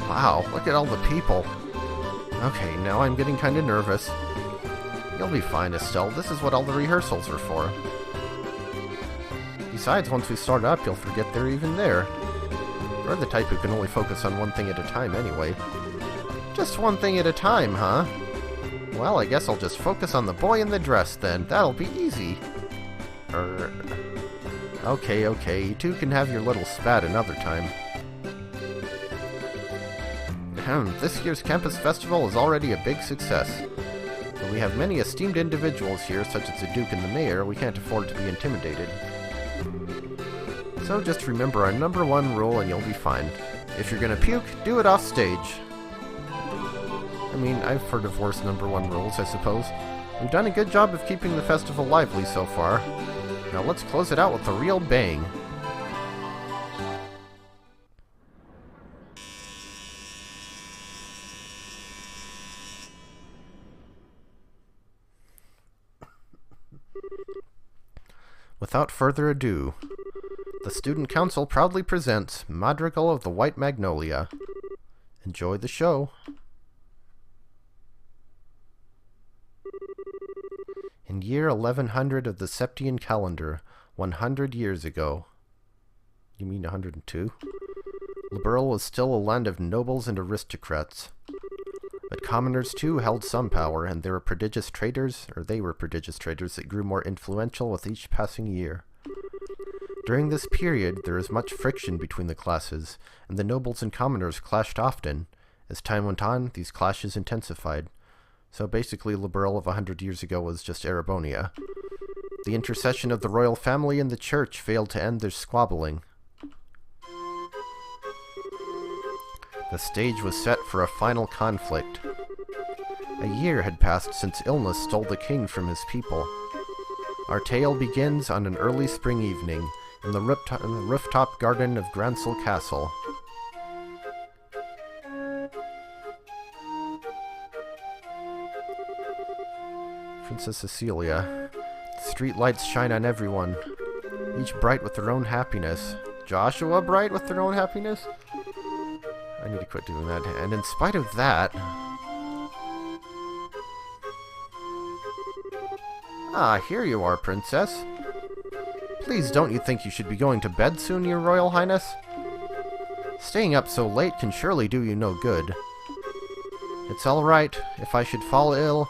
Wow, look at all the people. Okay, now I'm getting kind of nervous. You'll be fine, Estelle. This is what all the rehearsals are for. Besides, once we start up, you'll forget they're even there. You're the type who can only focus on one thing at a time anyway. Just one thing at a time, huh? Well, I guess I'll just focus on the boy in the dress then. That'll be easy. Okay, you two can have your little spat another time. This year's campus festival is already a big success. Though we have many esteemed individuals here, such as the Duke and the Mayor, we can't afford to be intimidated. So just remember our #1 rule and you'll be fine. If you're gonna puke, do it off stage. I mean, I've heard of worse #1 rules, I suppose. We've done a good job of keeping the festival lively so far. Now let's close it out with a real bang. Without further ado, the Student Council proudly presents Madrigal of the White Magnolia. Enjoy the show. In year 1100 of the Septian calendar, 100 years ago. You mean 102? Liberl was still a land of nobles and aristocrats. But commoners too held some power, and they were prodigious traders that grew more influential with each passing year. During this period, there was much friction between the classes, and the nobles and commoners clashed often. As time went on, these clashes intensified. So basically, Liberl of 100 years ago was just Erebonia. The intercession of the royal family and the church failed to end their squabbling. The stage was set for a final conflict. A year had passed since illness stole the king from his people. Our tale begins on an early spring evening in the rooftop garden of Gransel Castle. Princess Cecilia. Street lights shine on everyone, each bright with their own happiness. Joshua bright with their own happiness? I need to quit doing that. And in spite of that... Ah, here you are, Princess. Please don't you think you should be going to bed soon, Your Royal Highness? Staying up so late can surely do you no good. It's all right if I should fall ill.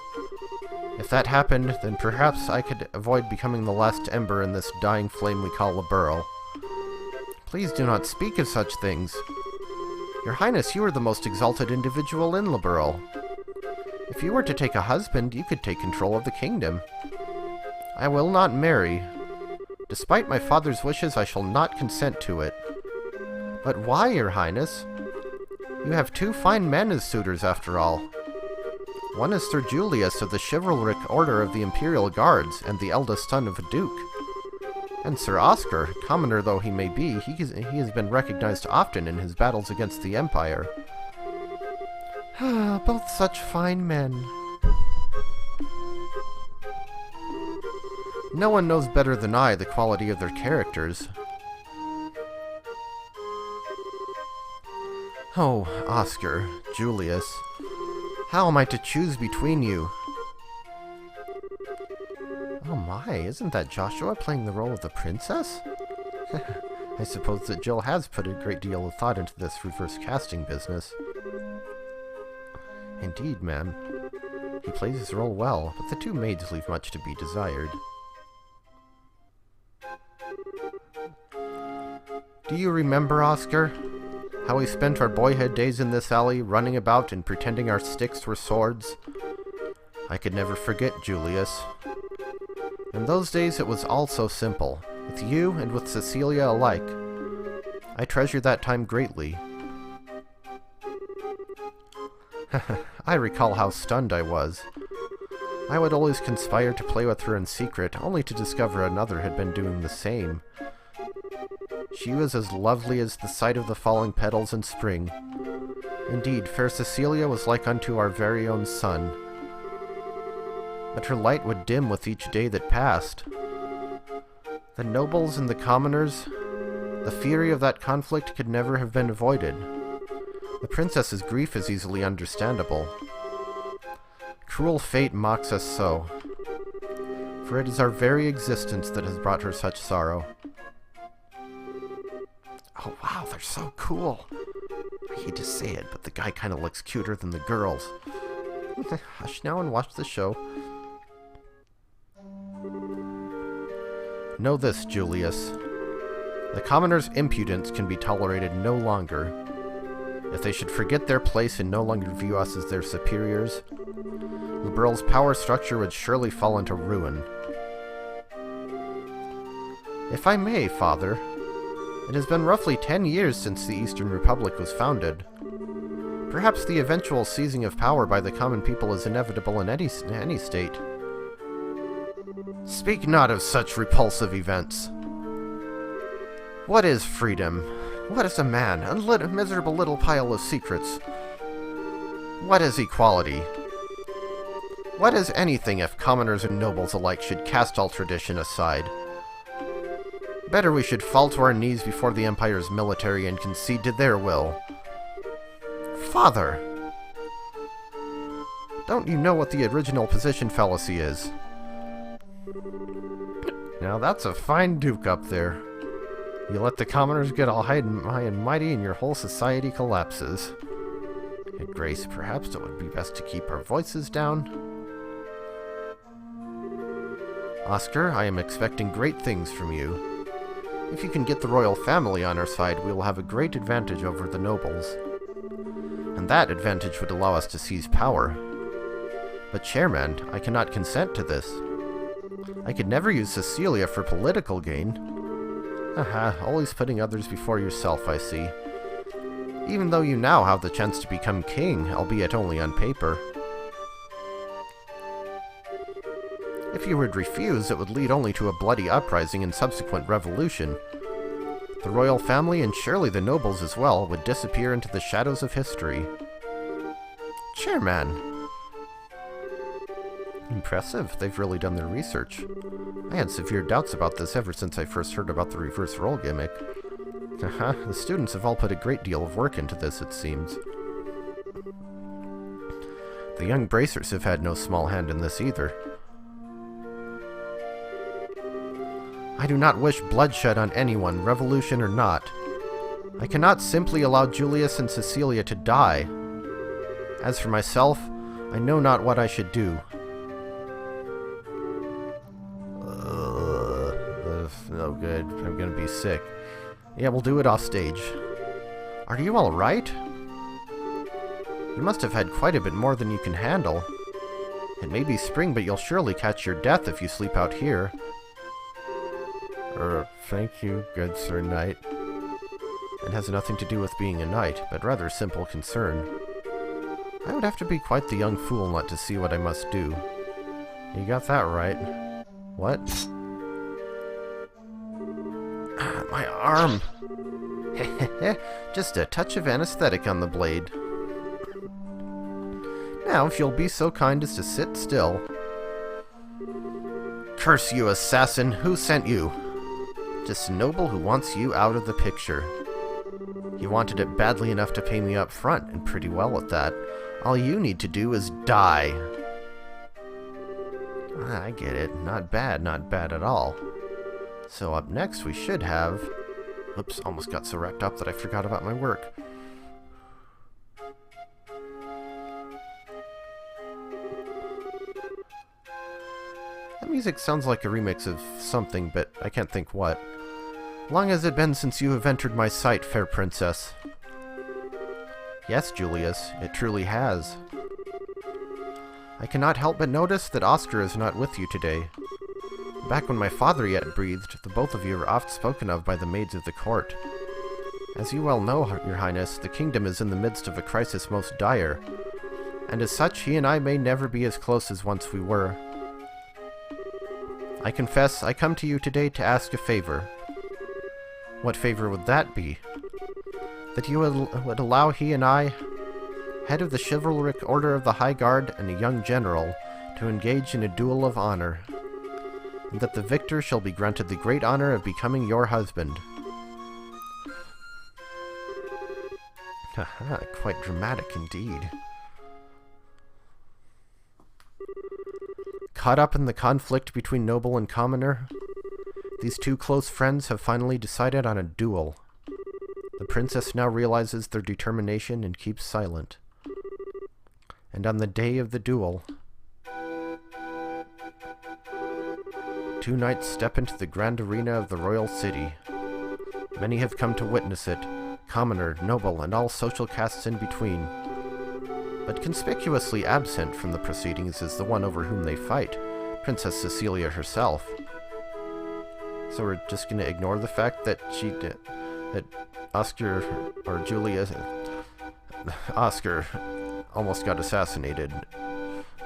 If that happened, then perhaps I could avoid becoming the last ember in this dying flame we call Liberl. Please do not speak of such things. Your Highness, you are the most exalted individual in Liberl. If you were to take a husband, you could take control of the kingdom. I will not marry. Despite my father's wishes, I shall not consent to it. But why, Your Highness? You have 2 fine men as suitors, after all. One is Sir Julius of the chivalric order of the Imperial Guards, and the eldest son of a duke. And Sir Oscar, commoner though he may be, he has been recognized often in his battles against the Empire. Both such fine men. No one knows better than I the quality of their characters. Oh, Oscar, Julius, how am I to choose between you? Oh my, isn't that Joshua playing the role of the princess? I suppose that Jill has put a great deal of thought into this reverse casting business. Indeed, ma'am. He plays his role well, but the 2 maids leave much to be desired. Do you remember, Oscar? How we spent our boyhood days in this alley, running about and pretending our sticks were swords? I could never forget, Julius. In those days it was all so simple, with you and with Cecilia alike. I treasure that time greatly. I recall how stunned I was. I would always conspire to play with her in secret, only to discover another had been doing the same. She was as lovely as the sight of the falling petals in spring. Indeed, fair Cecilia was like unto our very own sun. But her light would dim with each day that passed. The nobles and the commoners, the fury of that conflict could never have been avoided. The princess's grief is easily understandable. Cruel fate mocks us so, for it is our very existence that has brought her such sorrow. Oh wow, they're so cool. I hate to say it, but the guy kind of looks cuter than the girls. Hush now and watch the show. Know this, Julius. The commoners' impudence can be tolerated no longer. If they should forget their place and no longer view us as their superiors, the Brill's power structure would surely fall into ruin. If I may, Father, it has been roughly 10 years since the Eastern Republic was founded. Perhaps the eventual seizing of power by the common people is inevitable in any state. Speak not of such repulsive events. What is freedom? What is a man? A miserable little pile of secrets. What is equality? What is anything if commoners and nobles alike should cast all tradition aside? Better we should fall to our knees before the Empire's military and concede to their will. Father! Don't you know what the original position fallacy is? Now that's a fine duke up there. You let the commoners get all high and mighty and your whole society collapses. Good grace, perhaps it would be best to keep our voices down. Oscar, I am expecting great things from you. If you can get the royal family on our side, we will have a great advantage over the nobles. And that advantage would allow us to seize power. But Chairman, I cannot consent to this. I could never use Cecilia for political gain. Aha, always putting others before yourself, I see. Even though you now have the chance to become king, albeit only on paper. If you would refuse, it would lead only to a bloody uprising and subsequent revolution. The royal family, and surely the nobles as well, would disappear into the shadows of history. Chairman! Impressive. They've really done their research. I had severe doubts about this ever since I first heard about the reverse role gimmick. Haha, the students have all put a great deal of work into this, it seems. The young bracers have had no small hand in this either. I do not wish bloodshed on anyone, revolution or not. I cannot simply allow Julius and Cecilia to die. As for myself, I know not what I should do. No good. I'm gonna be sick. Yeah, we'll do it off stage. Are you alright? You must have had quite a bit more than you can handle. It may be spring, but you'll surely catch your death if you sleep out here. Thank you, good Sir Knight. It has nothing to do with being a knight, but rather simple concern. I would have to be quite the young fool not to see what I must do. You got that right. What? My arm! Just a touch of anesthetic on the blade. Now, if you'll be so kind as to sit still. Curse you, assassin! Who sent you? This noble who wants you out of the picture. He wanted it badly enough to pay me up front, and pretty well at that. All you need to do is die. I get it. Not bad at all. So up next we should have... Oops, almost got so wrapped up that I forgot about my work. That music sounds like a remix of something, but I can't think what. Long has it been since you have entered my sight, fair princess? Yes, Julius, it truly has. I cannot help but notice that Oscar is not with you today. Back when my father yet breathed, the both of you were oft spoken of by the maids of the court. As you well know, Your Highness, the kingdom is in the midst of a crisis most dire, and as such he and I may never be as close as once we were. I confess I come to you today to ask a favor. What favor would that be? That you would allow he and I, head of the chivalric Order of the High Guard and a young general, to engage in a duel of honor, and that the victor shall be granted the great honor of becoming your husband. Haha, quite dramatic indeed. Caught up in the conflict between noble and commoner, these two close friends have finally decided on a duel. The princess now realizes their determination and keeps silent. And on the day of the duel, two knights step into the grand arena of the royal city. Many have come to witness it, commoner, noble, and all social castes in between. But conspicuously absent from the proceedings is the one over whom they fight, Princess Cecilia herself. So we're just going to ignore the fact that that Oscar, or Julius, Oscar, almost got assassinated.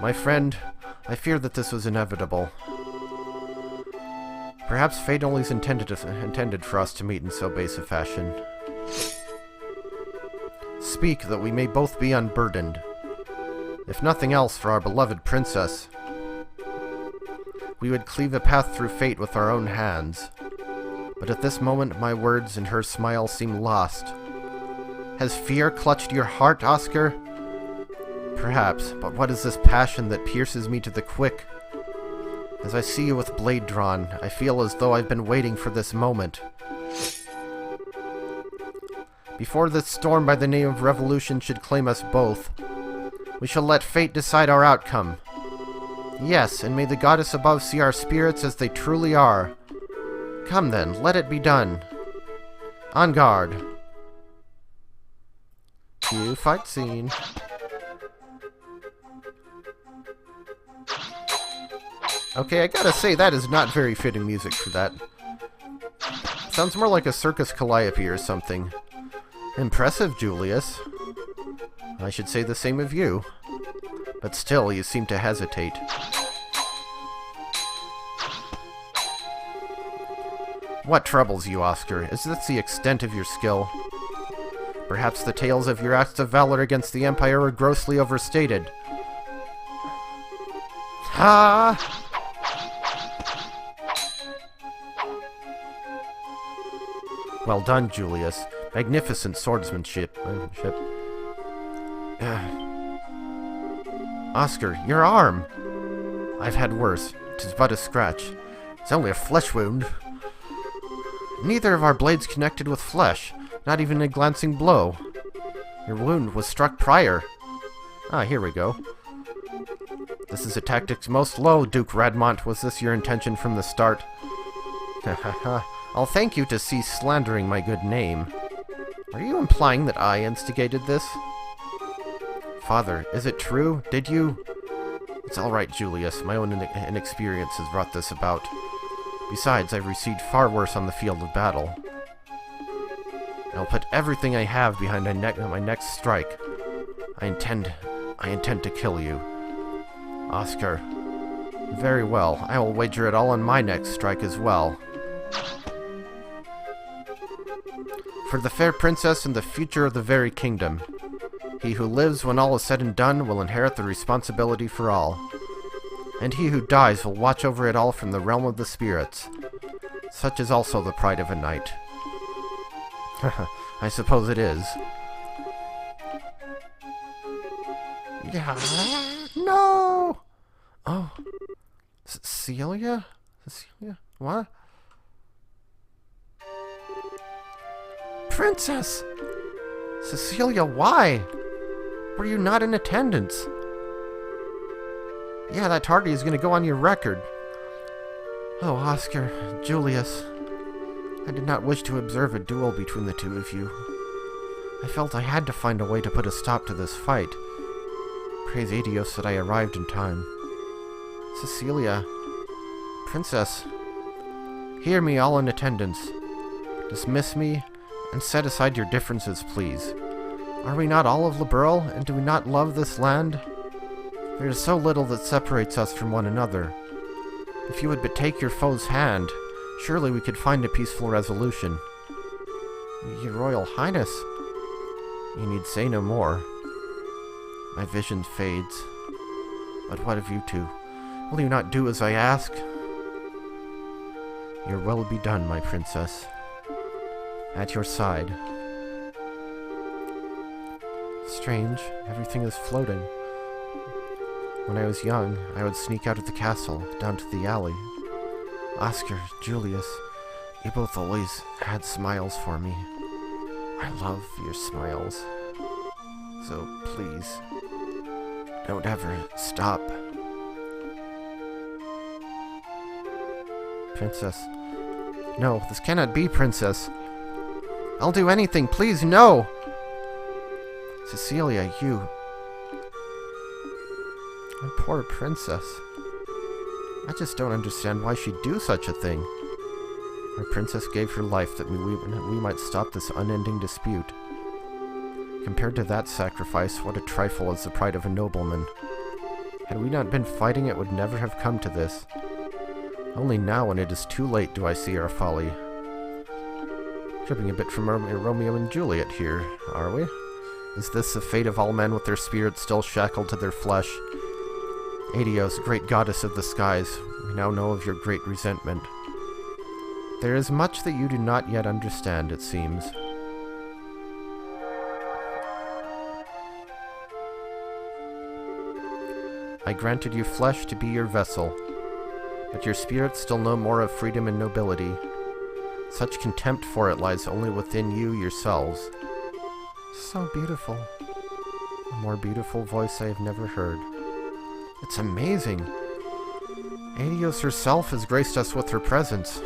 My friend, I fear that this was inevitable. Perhaps fate only is intended for us to meet in so base a fashion. Speak, that we may both be unburdened. If nothing else, for our beloved princess. We would cleave a path through fate with our own hands. But at this moment, my words and her smile seem lost. Has fear clutched your heart, Oscar? Perhaps, but what is this passion that pierces me to the quick? As I see you with blade drawn, I feel as though I've been waiting for this moment. Before this storm by the name of revolution should claim us both, we shall let fate decide our outcome. Yes, and may the goddess above see our spirits as they truly are. Come then, let it be done. En garde. Cue fight scene. Okay, I gotta say, that is not very fitting music for that. Sounds more like a circus calliope or something. Impressive, Julius. I should say the same of you. But still, you seem to hesitate. What troubles you, Oscar? Is this the extent of your skill? Perhaps the tales of your acts of valor against the Empire were grossly overstated. Ha! Well done, Julius. Magnificent swordsmanship. Oscar, your arm! I've had worse. 'Tis but a scratch. It's only a flesh wound. Neither of our blades connected with flesh, not even a glancing blow. Your wound was struck prior. Ah, here we go. This is a tactics most low, Duke Radmont. Was this your intention from the start? Ha ha ha. I'll thank you to cease slandering my good name. Are you implying that I instigated this? Father, is it true? Did you? It's all right, Julius. My own inexperience has brought this about. Besides, I've received far worse on the field of battle. I'll put everything I have behind my next strike. I intend to kill you. Oscar. Very well. I will wager it all on my next strike as well. For the fair princess and the future of the very kingdom. He who lives when all is said and done will inherit the responsibility for all. And he who dies will watch over it all from the realm of the spirits. Such is also the pride of a knight. I suppose it is. Yeah. No! Oh. Cecilia? Cecilia? What? Princess! Cecilia, why? Were you not in attendance? Yeah, that tardy is going to go on your record. Oh, Oscar, Julius. I did not wish to observe a duel between the two of you. I felt I had to find a way to put a stop to this fight. Praise Adios that I arrived in time. Cecilia, Princess, hear me all in attendance. Dismiss me, and set aside your differences, please. Are we not all of Liberl, and do we not love this land? There is so little that separates us from one another. If you would but take your foe's hand, surely we could find a peaceful resolution. Your Royal Highness, you need say no more. My vision fades. But what of you two? Will you not do as I ask? Your will be done, my princess. At your side. Strange, everything is floating. When I was young, I would sneak out of the castle, down to the alley. Oscar, Julius, you both always had smiles for me. I love your smiles. So please, don't ever stop. Princess. No, this cannot be, Princess. I'll do anything, please, no! Cecilia, you... My poor princess. I just don't understand why she'd do such a thing. Our princess gave her life that we might stop this unending dispute. Compared to that sacrifice, what a trifle is the pride of a nobleman. Had we not been fighting, it would never have come to this. Only now, when it is too late, do I see our folly. Tripping a bit from Romeo and Juliet here, are we? Is this the fate of all men with their spirits still shackled to their flesh? Aidios, great goddess of the skies, we now know of your great resentment. There is much that you do not yet understand, it seems. I granted you flesh to be your vessel, but your spirits still know more of freedom and nobility. Such contempt for it lies only within you yourselves. So beautiful. A more beautiful voice I have never heard. It's amazing. Aidios herself has graced us with her presence.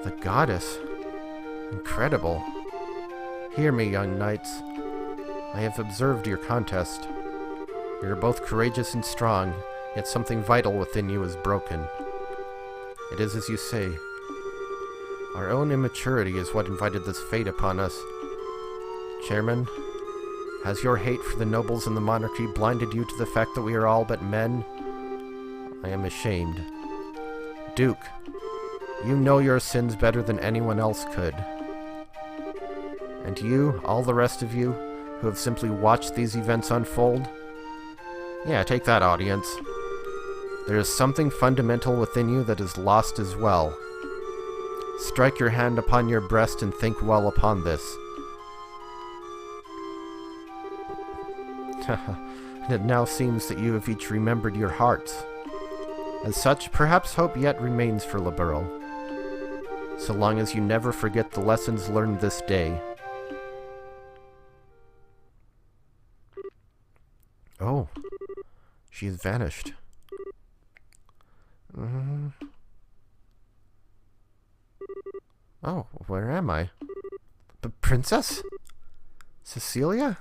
The goddess. Incredible. Hear me, young knights. I have observed your contest. You are both courageous and strong, yet something vital within you is broken. It is as you say. Our own immaturity is what invited this fate upon us. Chairman, has your hate for the nobles and the monarchy blinded you to the fact that we are all but men? I am ashamed. Duke, you know your sins better than anyone else could. And you, all the rest of you, who have simply watched these events unfold? Yeah, take that, audience. There is something fundamental within you that is lost as well. Strike your hand upon your breast and think well upon this. And it now seems that you have each remembered your hearts. As such, perhaps hope yet remains for Liberal. So long as you never forget the lessons learned this day. Oh, she has vanished. Oh, where am I? Princess? Cecilia?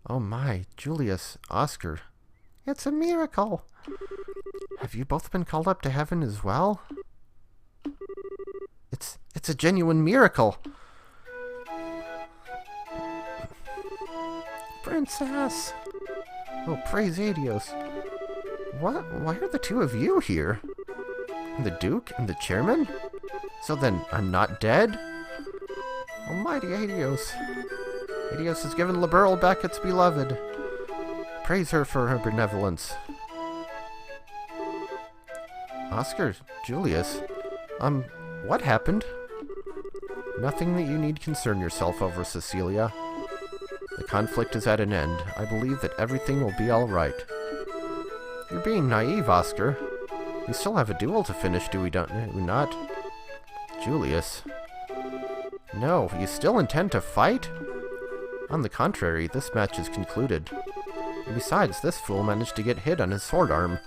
Oh my, Julius, Oscar. It's a miracle! Have you both been called up to heaven as well? It's a genuine miracle! Princess! Oh, praise Aidios. What? Why are the two of you here? And the Duke and the Chairman? So then, I'm not dead? Almighty Aidios. Aidios has given Liberal back its beloved. Praise her for her benevolence. Oscar, Julius, what happened? Nothing that you need concern yourself over, Cecilia. The conflict is at an end. I believe that everything will be all right. You're being naive, Oscar. We still have a duel to finish, do we not? Julius. No, you still intend to fight? On the contrary, this match is concluded. And besides, this fool managed to get hit on his sword arm.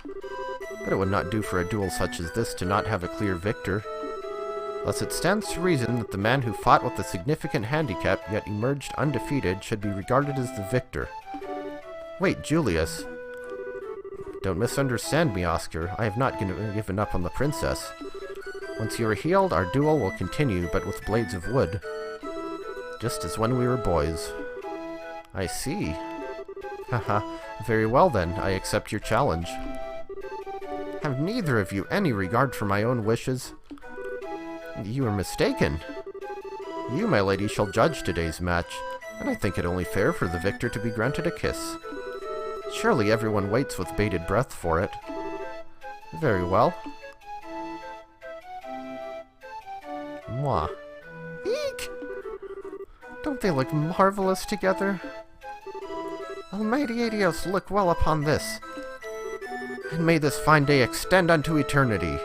But it would not do for a duel such as this to not have a clear victor. Thus it stands to reason that the man who fought with a significant handicap yet emerged undefeated should be regarded as the victor. Wait, Julius. Don't misunderstand me, Oscar. I have not given up on the princess. Once you are healed, our duel will continue, but with blades of wood. Just as when we were boys. I see. Haha, very well then, I accept your challenge. Have neither of you any regard for my own wishes? You are mistaken. You, my lady, shall judge today's match. and I think it only fair for the victor to be granted a kiss. Surely everyone waits with bated breath for it. Very well. Mwah. Eek! Don't they look marvelous together? Almighty Adios, look well upon this, and may this fine day extend unto eternity.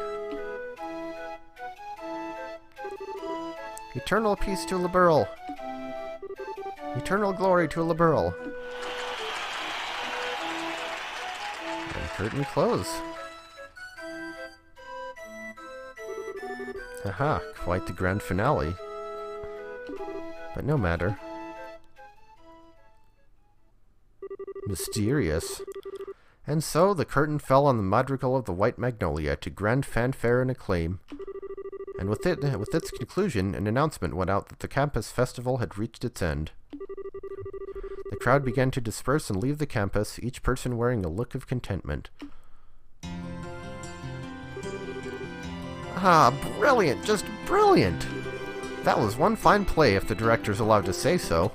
Eternal peace to Liberal. Eternal glory to Liberal. And curtain close. Aha, quite the grand finale. But no matter. Mysterious. And so the curtain fell on the madrigal of the White Magnolia to grand fanfare and acclaim. And with its conclusion, an announcement went out that the campus festival had reached its end. The crowd began to disperse and leave the campus, each person wearing a look of contentment. Ah, brilliant! Just brilliant! That was one fine play, if the director's allowed to say so.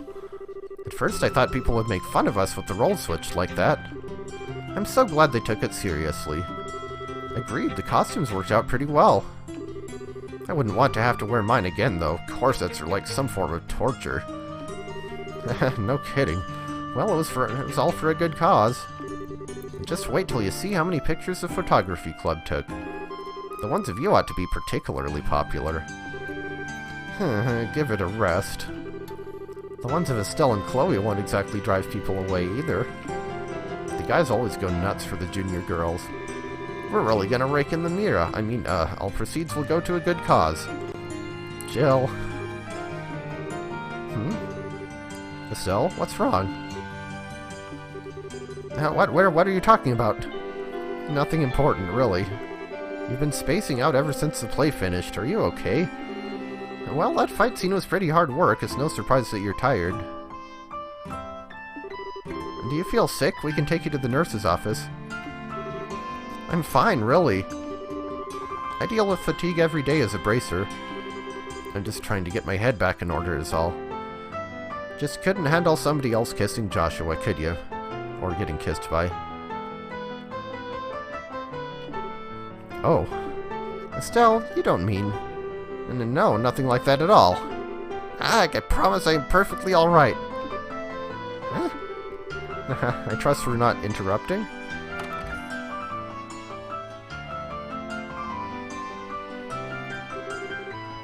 At first I thought people would make fun of us with the role switch like that. I'm so glad they took it seriously. Agreed, the costumes worked out pretty well. I wouldn't want to have to wear mine again, though. Corsets are like some form of torture. No kidding. Well, it was all for a good cause. Just wait till you see how many pictures the photography club took. The ones of you ought to be particularly popular. Give it a rest. The ones of Estelle and Chloe won't exactly drive people away either. The guys always go nuts for the junior girls. We're really gonna rake in the Mira. I mean, all proceeds will go to a good cause. Jill. Estelle, what's wrong? What are you talking about? Nothing important, really. You've been spacing out ever since the play finished. Are you okay? Well, that fight scene was pretty hard work. It's no surprise that you're tired. Do you feel sick? We can take you to the nurse's office. I'm fine, really. I deal with fatigue every day as a bracer. I'm just trying to get my head back in order is all. Just couldn't handle somebody else kissing Joshua, could you? Or getting kissed by. Oh. Estelle, you don't mean... No, nothing like that at all. I promise I'm perfectly alright. Huh? I trust we're not interrupting.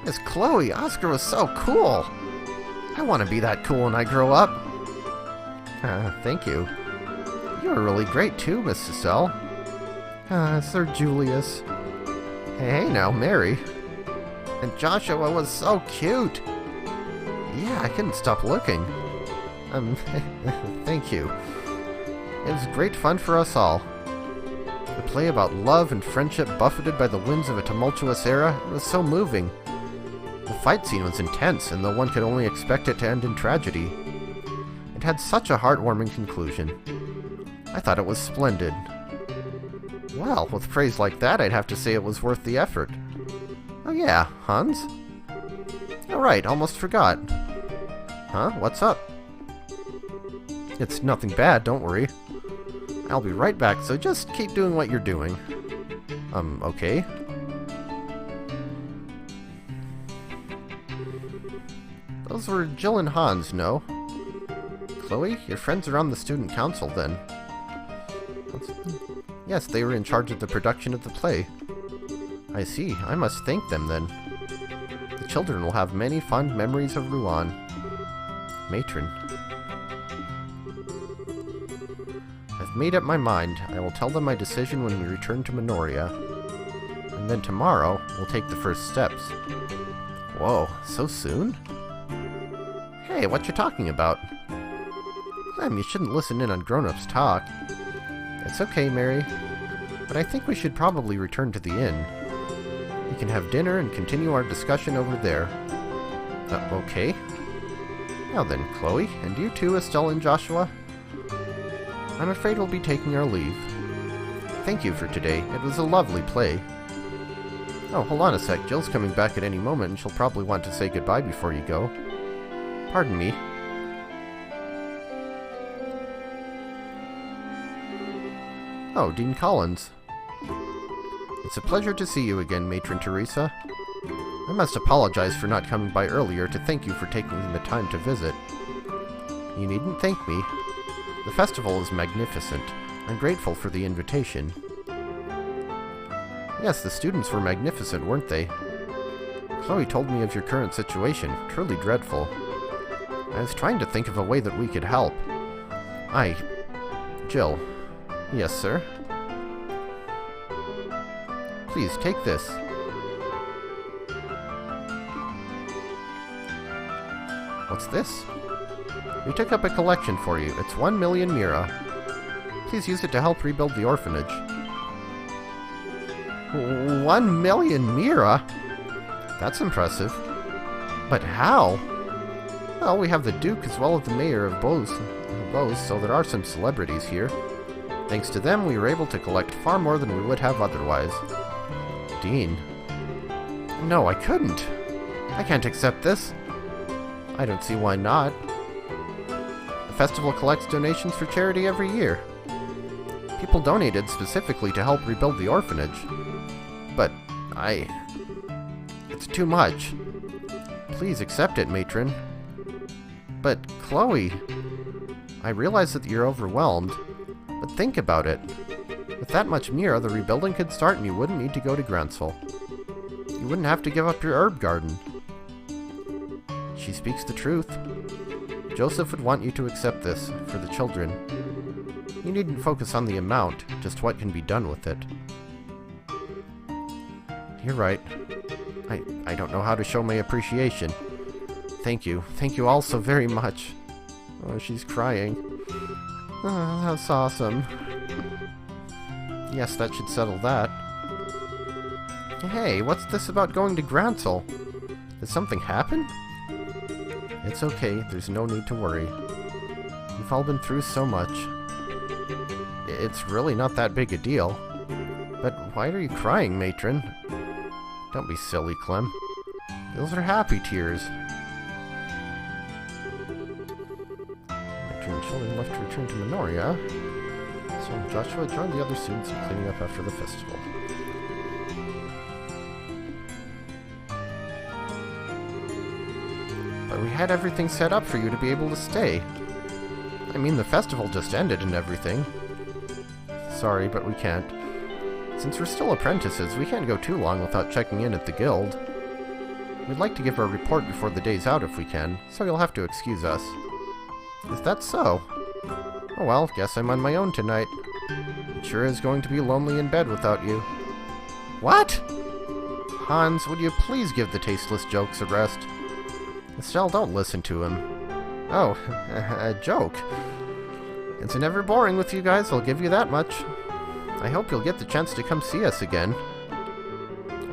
Miss Chloe, Oscar was so cool. I want to be that cool when I grow up. Thank you. You were really great too, Miss Estelle. Sir Julius. Hey now, Mary. And Joshua was so cute. Yeah, I couldn't stop looking. Thank you. It was great fun for us all. The play about love and friendship buffeted by the winds of a tumultuous era was so moving. The fight scene was intense, and though one could only expect it to end in tragedy, it had such a heartwarming conclusion. I thought it was splendid. Well, with praise like that, I'd have to say it was worth the effort. Oh yeah, Hans? Oh right, almost forgot. Huh? What's up? It's nothing bad, don't worry. I'll be right back, so just keep doing what you're doing. Okay. Those were Jill and Hans, no? Chloe, your friends are on the student council, then. Yes, they were in charge of the production of the play. I see. I must thank them, then. The children will have many fond memories of Rouen. Matron. I've made up my mind. I will tell them my decision when we return to Minoria. And then tomorrow, we'll take the first steps. Whoa, so soon? Hey, what you talking about? Clem, you shouldn't listen in on grown-ups talk. It's okay, Mary. But I think we should probably return to the inn. We can have dinner and continue our discussion over there. Okay. Now then, Chloe, and you too, Estelle and Joshua? I'm afraid we'll be taking our leave. Thank you for today. It was a lovely play. Oh, hold on a sec. Jill's coming back at any moment, and she'll probably want to say goodbye before you go. Pardon me. Oh, Dean Collins. It's a pleasure to see you again, Matron Teresa. I must apologize for not coming by earlier to thank you for taking the time to visit. You needn't thank me. The festival is magnificent. I'm grateful for the invitation. Yes, the students were magnificent, weren't they? Chloe told me of your current situation. Truly dreadful. I was trying to think of a way that we could help. Jill. Yes, sir? Please, take this. What's this? We took up a collection for you. It's 1 million mira. Please use it to help rebuild the orphanage. 1 million mira? That's impressive. But how? Well, we have the Duke as well as the Mayor of Bose, so there are some celebrities here. Thanks to them, we were able to collect far more than we would have otherwise. Dean? No, I couldn't. I can't accept this. I don't see why not. The festival collects donations for charity every year. People donated specifically to help rebuild the orphanage. But it's too much. Please accept it, Matron. But, Chloe, I realize that you're overwhelmed, but think about it. With that much mira, the rebuilding could start and you wouldn't need to go to Gransville. You wouldn't have to give up your herb garden. She speaks the truth. Joseph would want you to accept this, for the children. You needn't focus on the amount, just what can be done with it. You're right. I don't know how to show my appreciation. Thank you. Thank you all so very much. Oh, she's crying. Oh, that's awesome. Yes, that should settle that. Hey, what's this about going to Gransville? Did something happen? It's okay, there's no need to worry. We've all been through so much. It's really not that big a deal. But why are you crying, Matron? Don't be silly, Clem. Those are happy tears. Matron and children left to return to Minoria. So Joshua joined the other students in cleaning up after the festival. But we had everything set up for you to be able to stay. I mean, the festival just ended and everything. Sorry, but we can't. Since we're still apprentices, we can't go too long without checking in at the guild. We'd like to give our report before the day's out if we can, so you'll have to excuse us. Is that so? Oh well, guess I'm on my own tonight. It sure is going to be lonely in bed without you. What? Hans, would you please give the tasteless jokes a rest? Estelle, don't listen to him. Oh, a joke. It's never boring with you guys, I'll give you that much. I hope you'll get the chance to come see us again.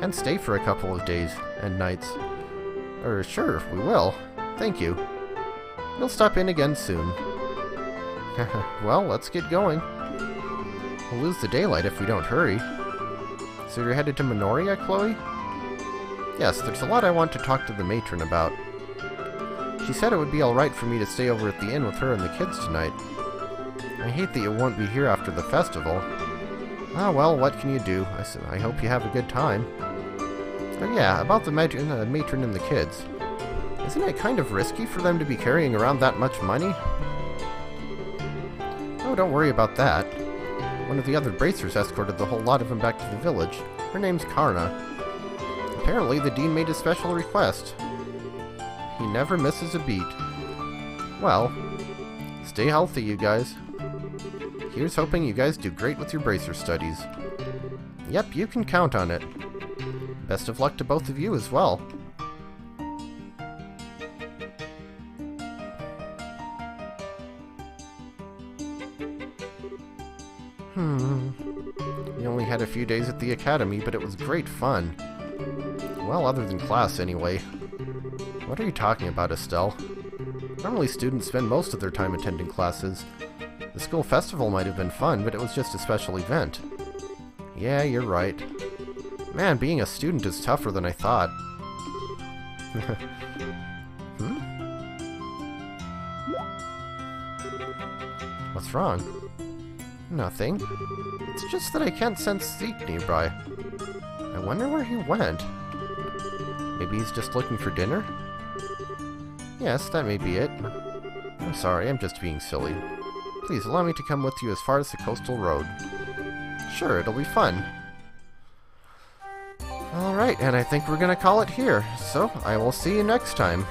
And stay for a couple of days and nights. Sure, we will. Thank you. We'll stop in again soon. Well, let's get going. We'll lose the daylight if we don't hurry. So you're headed to Minoria, Chloe? Yes, there's a lot I want to talk to the matron about. She said it would be alright for me to stay over at the inn with her and the kids tonight. I hate that you won't be here after the festival. Ah, well, what can you do? I hope you have a good time. Oh yeah, about the matron and the kids. Isn't it kind of risky for them to be carrying around that much money? Oh, don't worry about that. One of the other bracers escorted the whole lot of them back to the village. Her name's Karna. Apparently, the dean made a special request. He never misses a beat. Well, stay healthy, you guys. Here's hoping you guys do great with your bracer studies. Yep, you can count on it. Best of luck to both of you as well. We only had a few days at the academy, but it was great fun. Well, other than class, anyway. What are you talking about, Estelle? Normally students spend most of their time attending classes. The school festival might have been fun, but it was just a special event. Yeah, you're right. Man, being a student is tougher than I thought. What's wrong? Nothing. It's just that I can't sense Zeke nearby. I wonder where he went. Maybe he's just looking for dinner? Yes, that may be it. I'm sorry, I'm just being silly. Please allow me to come with you as far as the coastal road. Sure, it'll be fun. Alright, and I think we're gonna call it here. So, I will see you next time.